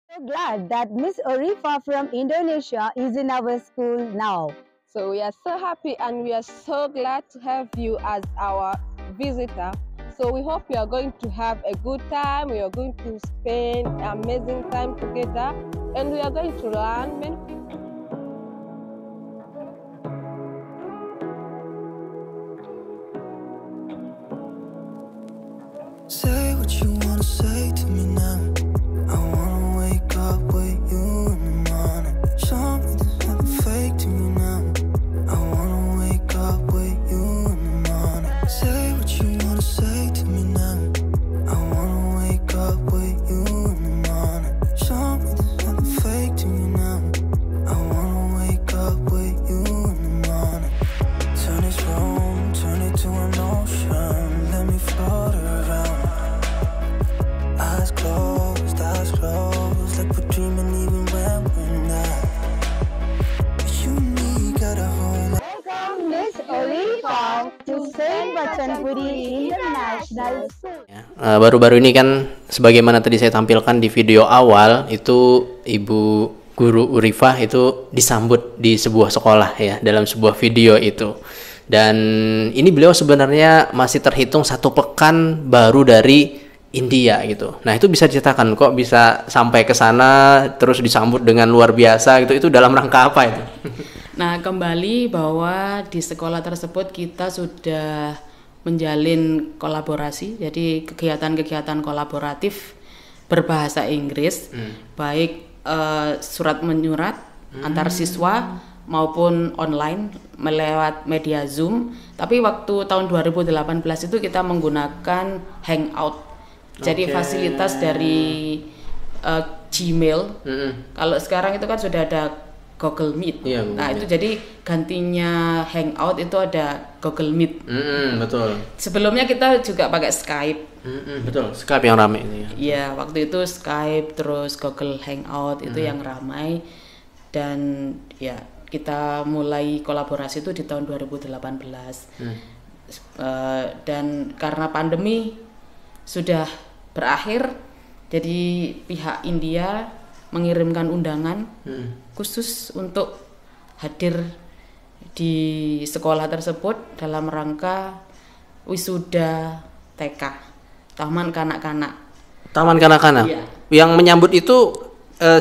So glad that Miss Orifa from Indonesia is in our school now. So we are so happy and we are so glad to have you as our visitor. So we hope you are going to have a good time. We are going to spend amazing time together and we are going to learn many things. Say what you wanna say to me now. I wanna wake up with you in the morning. Show me there's nothing fake to me now. I wanna wake up with you in the morning. Say what you wanna say to me now. I wanna wake up with you in the morning. Show me there's nothing fake to me now. I wanna wake up with you in the morning. Turn this room, turn it to an ocean. Let me float around. Eyes closed, like we're dreaming even when we're not. You got a whole lot. Welcome Miss Orifa to Saint Bacanpuri International School. Baru-baru ini kan sebagaimana tadi saya tampilkan di video awal itu Ibu Guru Urifah itu disambut di sebuah sekolah ya dalam sebuah video itu. Dan ini beliau sebenarnya masih terhitung 1 pekan baru dari India gitu. Nah itu bisa diceritakan kok bisa sampai ke sana terus disambut dengan luar biasa gitu. Itu dalam rangka apa itu? Nah kembali bahwa di sekolah tersebut kita sudah menjalin kolaborasi. Jadi kegiatan-kegiatan kolaboratif berbahasa Inggris, baik surat menyurat antar siswa maupun online melewat media Zoom. Tapi waktu tahun 2018 itu kita menggunakan Hangout. Jadi fasilitas dari Gmail. Kalau sekarang itu kan sudah ada Google Meet. Nah itu jadi gantinya Hangout itu ada Google Meet. Betul. Sebelumnya kita juga pakai Skype. Betul. Skype yang ramai itu ya. Iya waktu itu Skype terus Google Hangout itu yang ramai. Dan ya kita mulai kolaborasi itu di tahun 2018. Dan karena pandemi sudah berakhir, jadi pihak India mengirimkan undangan khusus untuk hadir di sekolah tersebut dalam rangka wisuda TK, Taman Kanak-Kanak. Taman Kanak-Kanak? Iya. Yang menyambut itu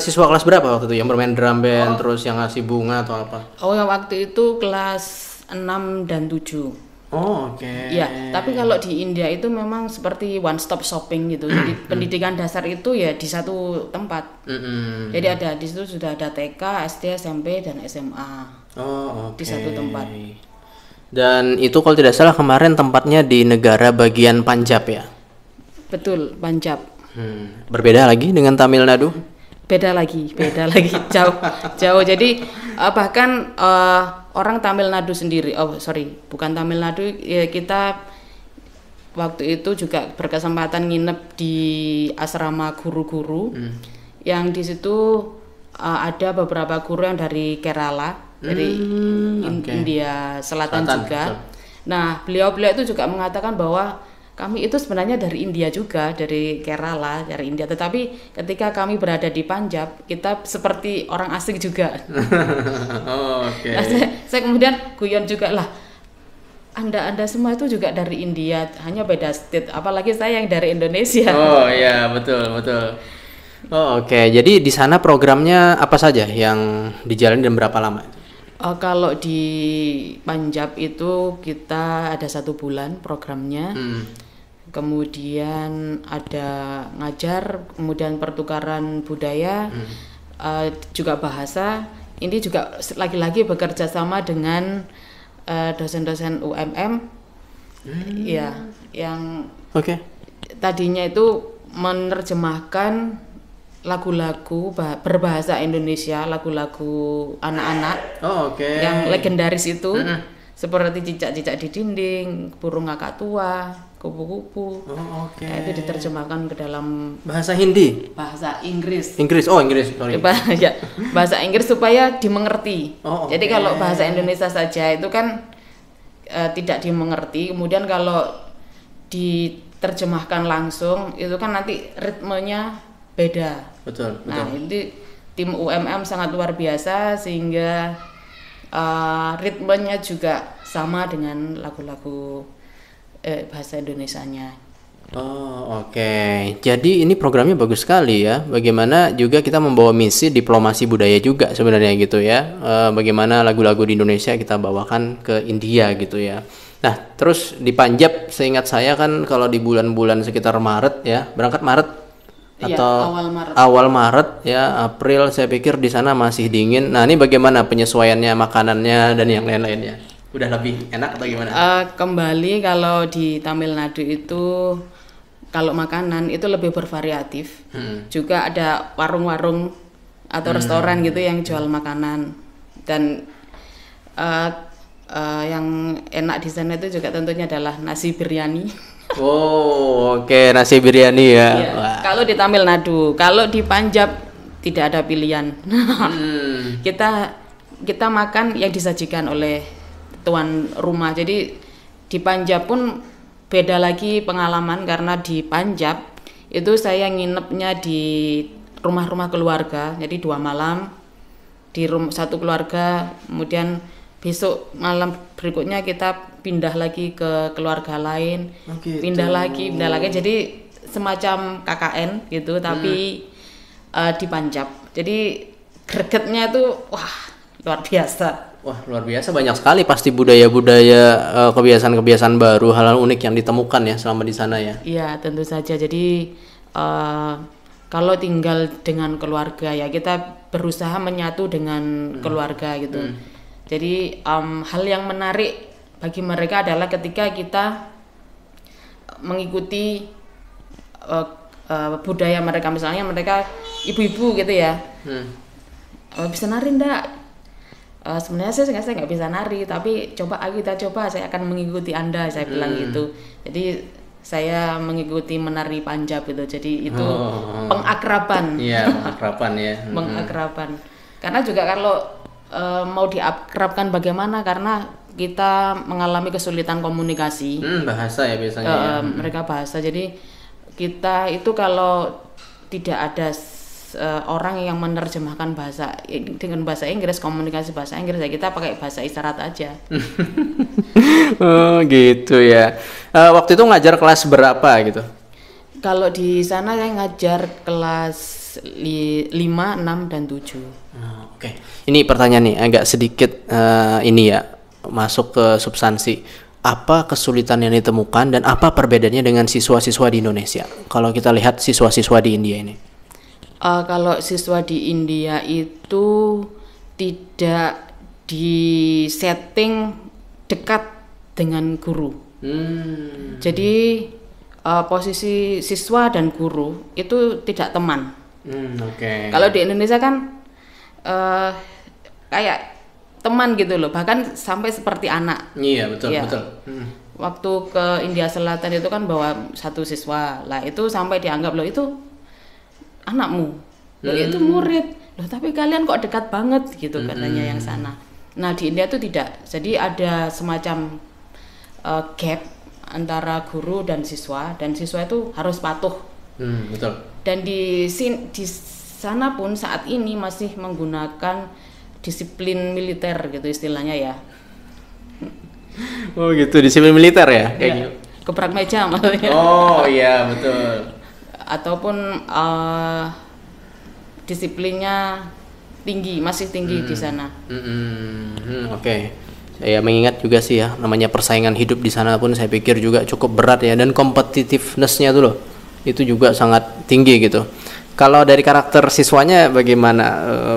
siswa kelas berapa waktu itu? Yang bermain drum band, terus yang ngasih bunga atau apa? Oh yang waktu itu kelas 6 dan 7. Oh oke. Ya, tapi kalau di India itu memang seperti one stop shopping gitu. Jadi pendidikan dasar itu ya di satu tempat. Jadi ada di situ sudah ada TK, SD, SMP dan SMA. Oh oke. Di satu tempat. Dan itu kalau tidak salah kemarin tempatnya di negara bagian Punjab ya? Betul, Punjab. Berbeda lagi dengan Tamil Nadu? Beda lagi jauh. Jadi bahkan orang Tamil Nadu sendiri, bukan Tamil Nadu, ya kita waktu itu juga berkesempatan nginep di asrama guru-guru, yang di situ ada beberapa guru yang dari Kerala, dari India Selatan juga. Betul. Nah beliau itu juga mengatakan bahwa kami itu sebenarnya dari India juga, dari Kerala, dari India. Tetapi ketika kami berada di Punjab, kita seperti orang asing juga. Nah, saya kemudian guyon juga lah. Anda semua itu juga dari India, hanya beda state. Apalagi saya yang dari Indonesia. Oh iya betul. Oh oke. Jadi di sana programnya apa saja yang dijalani dan berapa lama? Kalau di Punjab itu kita ada 1 bulan programnya. Kemudian ada ngajar, kemudian pertukaran budaya, juga bahasa. Ini juga lagi-lagi bekerja sama dengan dosen-dosen UMM, ya, yang tadinya itu menerjemahkan lagu-lagu berbahasa Indonesia, lagu-lagu anak-anak yang legendaris itu. Seperti cicak-cicak di dinding, burung kakak tua, kupu-kupu. Itu diterjemahkan ke dalam bahasa Hindi, bahasa Inggris. Inggris, sorry. Ya, bahasa Inggris supaya dimengerti. Jadi kalau bahasa Indonesia saja itu kan tidak dimengerti. Kemudian kalau diterjemahkan langsung itu kan nanti ritmenya beda. Betul. Nah, ini tim UMM sangat luar biasa sehingga ritmenya juga sama dengan lagu-lagu bahasa Indonesianya. Oh, oke. Jadi ini programnya bagus sekali ya. Bagaimana juga kita membawa misi diplomasi budaya juga sebenarnya gitu ya. Bagaimana lagu-lagu di Indonesia kita bawakan ke India gitu ya. Nah, terus di Panjab seingat saya kan kalau di bulan-bulan sekitar Maret ya, berangkat Maret Iya, atau awal Maret ya, April saya pikir di sana masih dingin. Nah, ini bagaimana penyesuaiannya makanannya dan yang lain-lainnya? Udah lebih enak atau gimana? Kembali kalau di Tamil Nadu itu kalau makanan itu lebih bervariatif. Juga ada warung-warung atau restoran gitu yang jual makanan. Dan yang enak di sana itu juga tentunya adalah nasi biryani. Oh, oke, nasi biryani ya. Iya, kalau di Tamil Nadu, kalau di Panjab tidak ada pilihan. Kita makan yang disajikan oleh tuan rumah. Jadi di Panjab pun beda lagi pengalaman karena di Panjab itu saya nginepnya di rumah-rumah keluarga. Jadi 2 malam di satu keluarga, kemudian besok malam berikutnya kita pindah lagi ke keluarga lain, pindah lagi. Jadi semacam KKN gitu, tapi di Panjab. Jadi gregetnya itu wah luar biasa. Wah, luar biasa, banyak sekali pasti budaya-budaya, kebiasaan-kebiasaan baru, hal-hal unik yang ditemukan ya selama di sana ya. Iya, tentu saja. Jadi kalau tinggal dengan keluarga ya kita berusaha menyatu dengan keluarga gitu. Jadi hal yang menarik bagi mereka adalah ketika kita mengikuti budaya mereka, misalnya mereka ibu-ibu gitu ya, bisa nari ndak? Sebenarnya saya nggak bisa nari, tapi kita coba, saya akan mengikuti Anda, saya bilang gitu. Jadi saya mengikuti menari Panjab gitu. Jadi itu pengakraban. Iya, pengakraban ya. Pengakraban. Karena juga kalau mau diakrabkan bagaimana, karena kita mengalami kesulitan komunikasi. Bahasa ya biasanya. Mereka bahasa. Jadi kita itu kalau tidak ada orang yang menerjemahkan dengan bahasa Inggris, komunikasi bahasa Inggris, ya kita pakai bahasa isyarat aja. Oh gitu ya. Waktu itu ngajar kelas berapa gitu? Kalau di sana saya ngajar kelas 5, 6, dan 7. Oke. Ini pertanyaan nih agak sedikit ini ya, masuk ke substansi. Apa kesulitan yang ditemukan dan apa perbedaannya dengan siswa-siswa di Indonesia? Kalau kita lihat siswa-siswa di India ini. Kalau siswa di India itu tidak di setting dekat dengan guru. Jadi posisi siswa dan guru itu tidak teman. Kalau di Indonesia kan kayak teman gitu loh, bahkan sampai seperti anak. Iya, betul, ya. betul. Waktu ke India Selatan itu kan bawa satu siswa lah, itu sampai dianggap loh itu anakmu, loh itu murid, loh tapi kalian kok dekat banget gitu katanya yang sana. Nah di India itu tidak, jadi ada semacam gap antara guru dan siswa itu harus patuh. Betul. Dan di sana pun saat ini masih menggunakan disiplin militer gitu istilahnya ya. Oh gitu, disiplin militer ya? Kayak gitu. Gebrak meja maksudnya. Oh iya betul. Ataupun disiplinnya masih tinggi di sana. Oke. Saya mengingat juga sih ya, namanya persaingan hidup di sana pun saya pikir juga cukup berat ya, dan competitiveness-nya tuh loh itu juga sangat tinggi gitu. Kalau dari karakter siswanya bagaimana?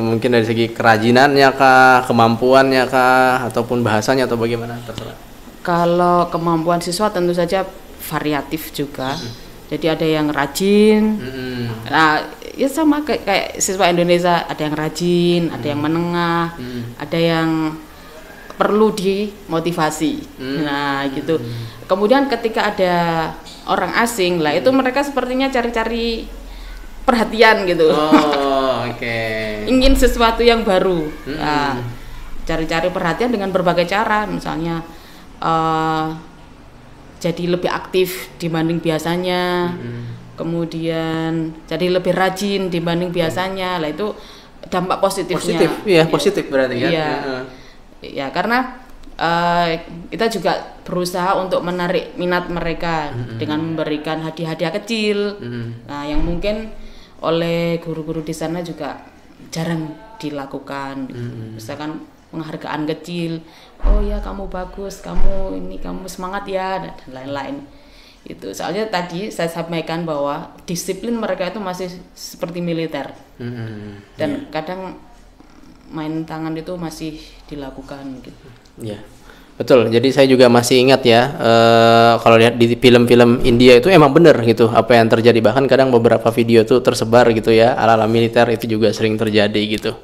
Mungkin dari segi kerajinannya kah, kemampuannya kah, ataupun bahasanya atau bagaimana? Terserah. Kalau kemampuan siswa tentu saja variatif juga. Jadi ada yang rajin. Nah, ya sama kayak siswa Indonesia, ada yang rajin, ada yang menengah, ada yang perlu dimotivasi. Nah, gitu. Kemudian ketika ada orang asing lah, itu mereka sepertinya cari-cari perhatian gitu. Oh, oke. Ingin sesuatu yang baru. Nah, cari-cari perhatian dengan berbagai cara, misalnya jadi lebih aktif dibanding biasanya. kemudian jadi lebih rajin dibanding biasanya. Lah itu dampak positifnya. Positif berarti kan. Iya. Ya, karena kita juga berusaha untuk menarik minat mereka dengan memberikan hadiah-hadiah kecil. Nah, yang mungkin oleh guru-guru di sana juga jarang dilakukan. Misalkan penghargaan kecil, oh ya kamu bagus, kamu semangat ya, dan lain-lain. Itu soalnya tadi saya sampaikan bahwa disiplin mereka itu masih seperti militer. Dan kadang main tangan itu masih dilakukan gitu. Iya, betul. Jadi saya juga masih ingat ya, kalau lihat di film-film India itu emang bener gitu apa yang terjadi. Bahkan kadang beberapa video tuh tersebar gitu ya, ala-ala militer itu juga sering terjadi gitu.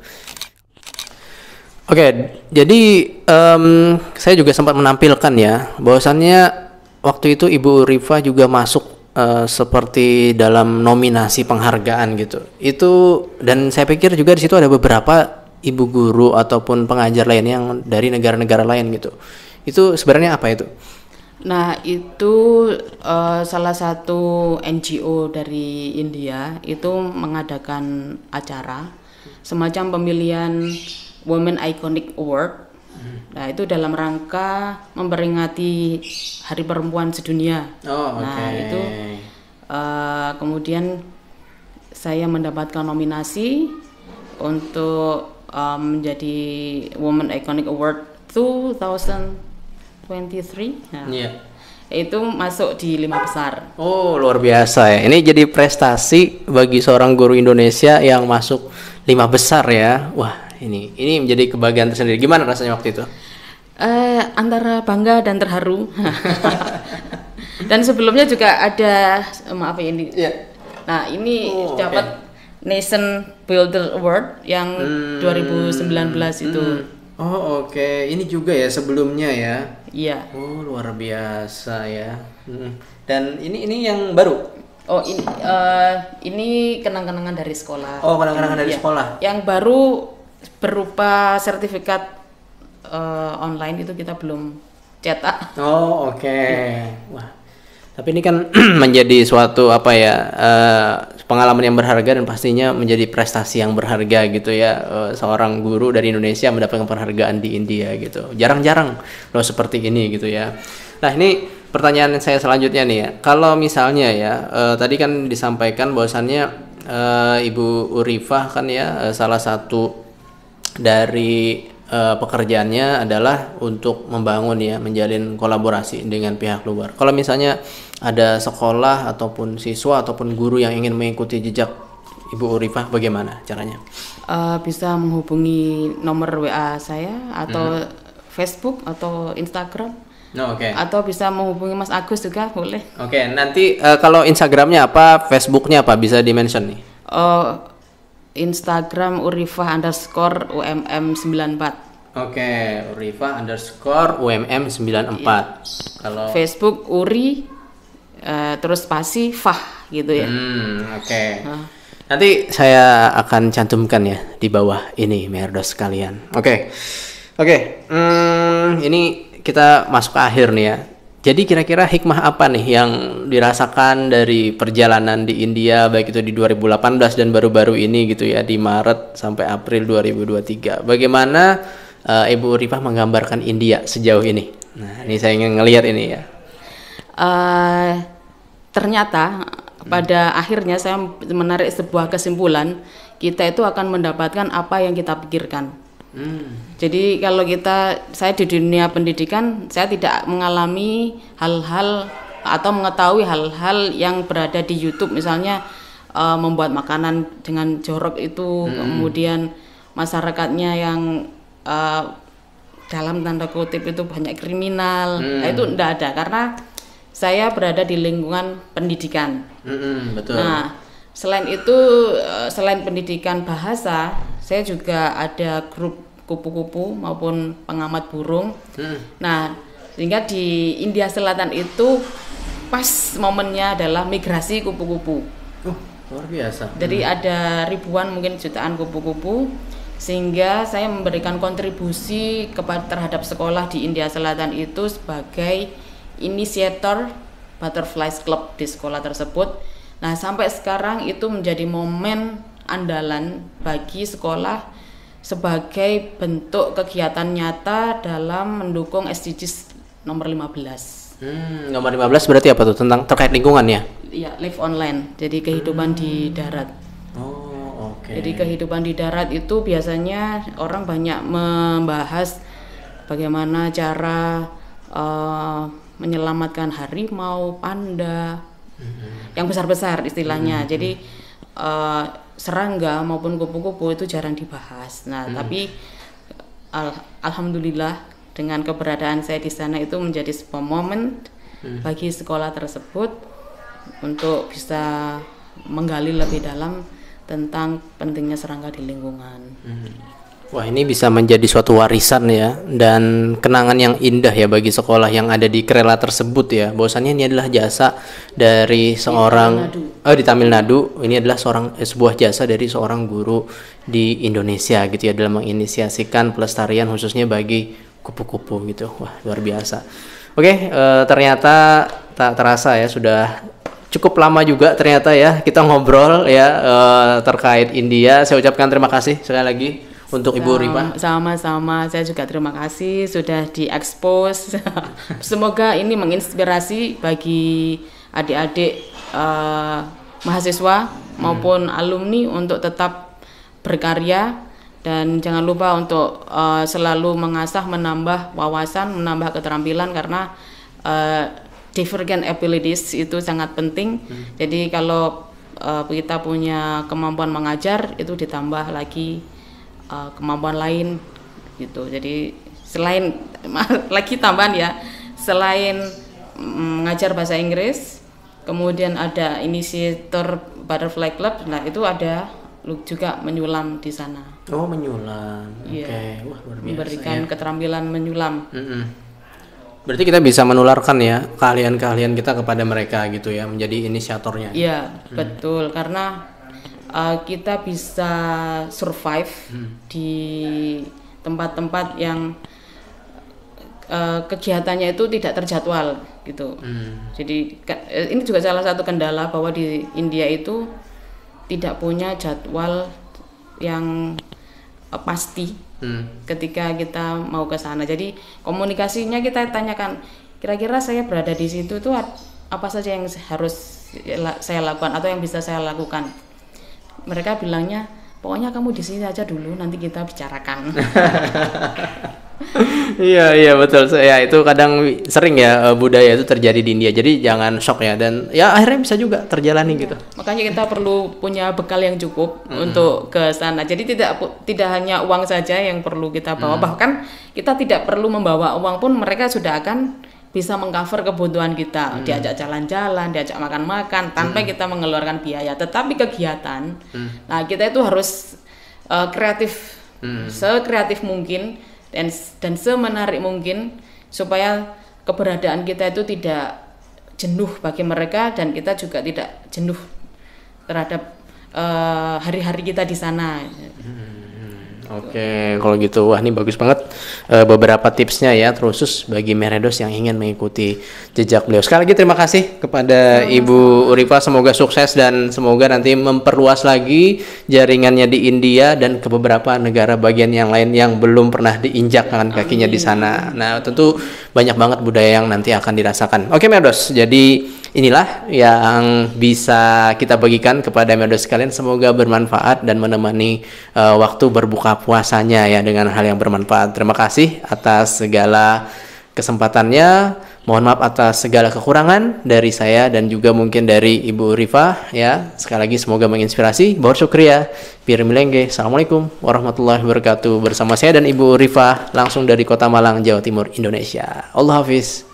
Oke, jadi saya juga sempat menampilkan ya, bahwasannya waktu itu Ibu Rifa juga masuk seperti dalam nominasi penghargaan gitu. Itu, dan saya pikir juga di situ ada beberapa ibu guru ataupun pengajar lain yang dari negara-negara lain gitu. Itu sebenarnya apa itu? Nah, itu salah satu NGO dari India itu mengadakan acara semacam pemilihan Women Iconic Award. Nah, itu dalam rangka memperingati Hari Perempuan Sedunia. Nah, itu kemudian saya mendapatkan nominasi untuk menjadi Women Iconic Award 2023. Nah, itu masuk di 5 besar. Oh, luar biasa ya. Ini jadi prestasi bagi seorang guru Indonesia yang masuk 5 besar ya. Wah, ini menjadi kebahagiaan tersendiri. Gimana rasanya waktu itu? Antara bangga dan terharu. Dan sebelumnya juga ada, maaf ya ini. Nah, ini dapat Nation Builder Award yang 2019 itu. Oh, oke. Ini juga ya sebelumnya ya. Iya. Oh, luar biasa ya. Dan ini yang baru. Oh, ini kenang-kenangan dari sekolah. Oh, kenang-kenangan dari sekolah. Yang baru berupa sertifikat online itu kita belum cetak. Oh, oke. Wah. Tapi ini kan menjadi suatu pengalaman yang berharga dan pastinya menjadi prestasi yang berharga gitu ya, seorang guru dari Indonesia mendapatkan penghargaan di India gitu. Jarang-jarang loh seperti ini gitu ya. Nah, ini pertanyaan saya selanjutnya nih ya. Kalau misalnya ya, tadi kan disampaikan bahwasannya Ibu Urifah kan ya, salah satu dari pekerjaannya adalah untuk membangun ya, menjalin kolaborasi dengan pihak luar. Kalau misalnya ada sekolah ataupun siswa ataupun guru yang ingin mengikuti jejak Ibu Urifah, bagaimana caranya? Bisa menghubungi nomor WA saya atau Facebook atau Instagram. Atau bisa menghubungi Mas Agus juga boleh. Nanti kalau Instagramnya apa, Facebooknya apa, bisa di-mention nih? Instagram Urifah_UMM94. Urifah_UMM94. Kalau Facebook Uri terus spasi Fah gitu ya. Nanti saya akan cantumkan ya di bawah ini, merdos sekalian. Ini kita masuk ke akhir nih ya. Jadi kira-kira hikmah apa nih yang dirasakan dari perjalanan di India, baik itu di 2018 dan baru-baru ini gitu ya, di Maret sampai April 2023. Bagaimana Ibu Urifah menggambarkan India sejauh ini? Nah, ini saya ingin ngelihat ini ya. Ternyata pada akhirnya saya menarik sebuah kesimpulan, kita itu akan mendapatkan apa yang kita pikirkan. Jadi kalau saya di dunia pendidikan, saya tidak mengalami hal-hal atau mengetahui hal-hal yang berada di YouTube, misalnya membuat makanan dengan jorok itu, kemudian masyarakatnya yang dalam tanda kutip itu banyak kriminal. Nah, itu tidak ada karena saya berada di lingkungan pendidikan. Betul. Nah, selain itu, selain pendidikan bahasa, saya juga ada grup kupu-kupu maupun pengamat burung. Nah, sehingga di India Selatan itu pas momennya adalah migrasi kupu-kupu. Luar biasa. Jadi ada ribuan, mungkin jutaan kupu-kupu, sehingga saya memberikan kontribusi terhadap sekolah di India Selatan itu sebagai inisiator Butterflies Club di sekolah tersebut. Nah, sampai sekarang itu menjadi momen andalan bagi sekolah sebagai bentuk kegiatan nyata dalam mendukung SDGs nomor 15. Nomor 15 berarti apa tuh? Tentang terkait lingkungan ya? Iya, live online. Jadi kehidupan di darat. Oh, oke. Jadi kehidupan di darat itu biasanya orang banyak membahas bagaimana cara menyelamatkan harimau, panda, yang besar-besar istilahnya. Jadi serangga maupun kupu-kupu itu jarang dibahas. Nah, tapi alhamdulillah dengan keberadaan saya di sana itu menjadi sebuah momen bagi sekolah tersebut untuk bisa menggali lebih dalam tentang pentingnya serangga di lingkungan. Wah, ini bisa menjadi suatu warisan ya, dan kenangan yang indah ya bagi sekolah yang ada di Kerala tersebut ya. Bahwasannya ini adalah jasa dari seorang di Tamil Nadu. Ini adalah sebuah jasa dari seorang guru di Indonesia gitu ya, dalam menginisiasikan pelestarian khususnya bagi kupu-kupu gitu. Wah, luar biasa. Oke, ternyata tak terasa ya sudah cukup lama juga ternyata ya kita ngobrol ya terkait India. Saya ucapkan terima kasih sekali lagi untuk Ibu Rifah. Sama-sama, saya juga terima kasih sudah diekspos. Semoga ini menginspirasi bagi adik-adik mahasiswa maupun alumni untuk tetap berkarya, dan jangan lupa untuk selalu mengasah, menambah wawasan, menambah keterampilan, karena different abilities itu sangat penting. Jadi kalau kita punya kemampuan mengajar itu ditambah lagi kemampuan lain gitu. Jadi selain lagi tambahan ya, selain mengajar bahasa Inggris, kemudian ada inisiator Butterfly Club. Nah, itu ada juga menyulam di sana. Oh, menyulam. Iya. Oke. Wah, luar biasa. Memberikan Ya. keterampilan menyulam. Berarti kita bisa menularkan ya keahlian-keahlian kita kepada mereka gitu ya, menjadi inisiatornya. Iya, betul. Karena kita bisa survive di tempat-tempat yang kegiatannya itu tidak terjadwal gitu. Jadi ini juga salah satu kendala bahwa di India itu tidak punya jadwal yang pasti ketika kita mau ke sana. Jadi komunikasinya kita tanyakan, kira-kira saya berada di situ tuh apa saja yang harus saya lakukan atau yang bisa saya lakukan. Mereka bilangnya, pokoknya kamu di sini aja dulu, nanti kita bicarakan. Iya betul. Ya, itu kadang sering ya budaya itu terjadi di India. Jadi jangan shock ya, dan ya akhirnya bisa juga terjalani gitu. Makanya kita perlu punya bekal yang cukup untuk ke sana. Jadi tidak hanya uang saja yang perlu kita bawa, bahkan kita tidak perlu membawa uang pun mereka sudah akan bisa mengcover kebutuhan kita, diajak jalan-jalan, diajak makan-makan tanpa kita mengeluarkan biaya. Tetapi kegiatan, nah kita itu harus kreatif, sekreatif mungkin dan semenarik mungkin supaya keberadaan kita itu tidak jenuh bagi mereka dan kita juga tidak jenuh terhadap hari-hari kita di sana. Oke, kalau gitu, wah ini bagus banget beberapa tipsnya ya, khusus bagi Meredos yang ingin mengikuti jejak beliau. Sekali lagi terima kasih kepada Ibu Rifah, semoga sukses dan semoga nanti memperluas lagi jaringannya di India dan ke beberapa negara bagian yang lain yang belum pernah diinjakkan kakinya di sana. Nah, tentu banyak banget budaya yang nanti akan dirasakan. Oke Meredos, jadi inilah yang bisa kita bagikan kepada Meredos sekalian. Semoga bermanfaat dan menemani waktu berbuka puasanya ya dengan hal yang bermanfaat. Terima kasih atas segala kesempatannya. Mohon maaf atas segala kekurangan dari saya dan juga mungkin dari Ibu Rifah ya. Sekali lagi semoga menginspirasi. Bahur syukriya. Pirmilengge. Assalamualaikum warahmatullahi wabarakatuh. Bersama saya dan Ibu Rifah langsung dari Kota Malang, Jawa Timur, Indonesia. Allah Hafiz.